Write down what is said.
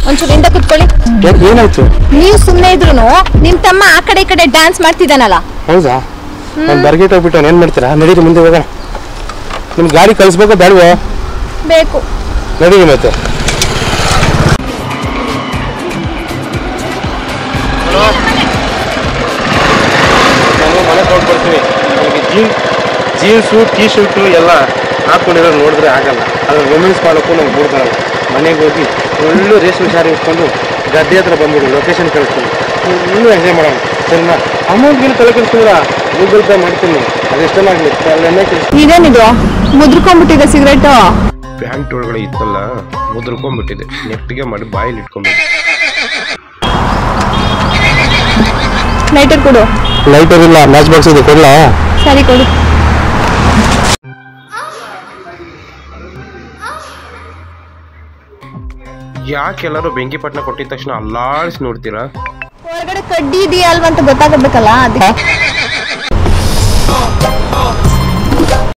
ಒಂಚೂರು ಹಿಂದೆ ಕುತ್ಕೊಳ್ಳಿ. ಏನಾಯ್ತು? ನೀವು ಸುಮ್ಮನೆ ಇದ್ರು ನಿಮ್ ತಮ್ಮ ಆ ಕಡೆ ಈ ಕಡೆ ಡ್ಯಾನ್ಸ್ ಮಾಡ್ತಿದ್ದಾನಲ್ಲ. ಹೌದಾ? ನಾನು ಬರ್ಗೇಟ್ ಹೋಗ್ಬಿಟ್ಟು ಏನ್ ಮಾಡ್ತೀರಾ? ನಡೀರಿ ಮುಂದೆ ಹೋಗೋಣ. ನಿಮ್ ಗಾಡಿ ಕಳಿಸ್ಬೇಕೋ ಬೇಡವೋ? ಬೇಕು. ನಡೀರಿ ಮತ್ತೆ. ನಾನು ಮನೆ ತಗೊಂಡ್ಬರ್ತೀನಿ. ನನಗೆ ಜೀನ್ಸು ಟೀ ಶರ್ಟು ಎಲ್ಲ ಹಾಕ್ಕೊಂಡಿರೋ ನೋಡಿದ್ರೆ ಆಗಲ್ಲ. ಅದ್ರ ವುಮೆನ್ಸ್ ಮಾಡೋಕ್ಕೂ ನಮ್ಗೆ ಬಿಡ್ತಾರಲ್ಲ. ಮನೆಗೆ ಹೋಗಿ ಒಳ್ಳೆ ರೇಷ್ಮೆ ಸಾರಿ ಇಟ್ಕೊಂಡು ಗದ್ದೆ ಹತ್ರ ಬಂದ್ಬಿಡು, ಲೊಕೇಶನ್ ಕಳಿಸ್ತೀನಿ. ಇನ್ನೂ ಎಂಜಾಯ್ ಮಾಡೋಣ, ಸರಿನಾ? ಅಮೌಂಟ್ಗಿನ ತಲೆ ಕೆಡಿಸಿದ್ರ ಗೂಗಲ್ ಪೇ ಮಾಡ್ತೀನಿ. ಅದೆಷ್ಟನ್ನಾಗಲಿ ಅಲ್ಲೆಲ್ಲ ಕೆಲಸ. ಇದೇನಿದು ಮುದ್ರಕೊಂಡ್ಬಿಟ್ಟಿದೆ ಸಿಗರೇಟು? ಪ್ಯಾಂಟ್ ಒಳಗಡೆ ಇತ್ತಲ್ಲ, ಮುದ್ರಕೊಂಡ್ಬಿಟ್ಟಿದೆ. ನೆಟ್ಟಿಗೆ ಮಾಡಿ ಬಾಯಲ್ಲಿ ಇಟ್ಕೊಂಡ್ಬಿಟ್ಟು. ಲೈಟರ್ ಕೊಡು. ಲೈಟರ್ ಇಲ್ಲ, ಮ್ಯಾಚ್ ಬಾಕ್ಸ್ ಇದೆ, ಕೊಡ್ಲಾ? ಸರಿ ಕೊಡು. ಯಾಕೆಲ್ಲರೂ ಬೆಂಕಿ ಪಟ್ಟಣ ಕೊಟ್ಟಿದ ತಕ್ಷಣ ಅಲ್ಲಾಡಿಸಿ ನೋಡ್ತೀರಾ? ಹೊರಗಡೆ ಕಡ್ಡಿ ಇದೆಯಾ ಅಲ್ವಾ ಅಂತ ಗೊತ್ತಾಗಬೇಕಲ್ಲ, ಅದಕ್ಕೆ.